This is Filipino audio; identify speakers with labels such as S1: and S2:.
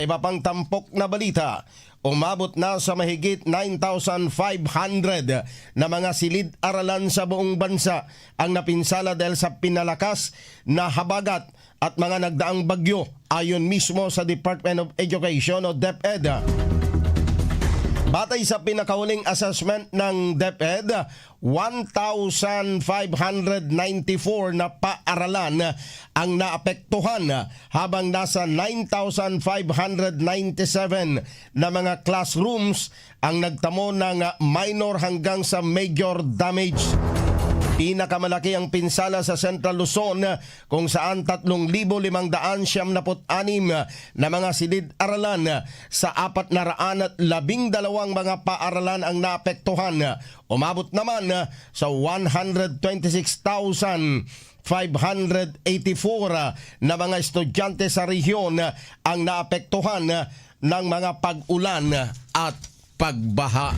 S1: Iba pang tampok na balita, umabot na sa mahigit 9,500 na mga silid-aralan sa buong bansa ang napinsala dahil sa pinalakas na habagat at mga nagdaang bagyo ayon mismo sa Department of Education o DepEd. Batay sa pinakahuling assessment ng DepEd, 1,594 na paaralan ang naapektuhan habang nasa 9,597 na mga classrooms ang nagtamo ng minor hanggang sa major damage. Pinakamalaki ang pinsala sa Central Luzon kung saan 3,576 na mga silid-aralan sa 412 mga paaralan ang naapektuhan. Umabot naman sa 126,584 na mga estudyante sa rehiyon ang naapektuhan ng mga pag-ulan at pagbaha.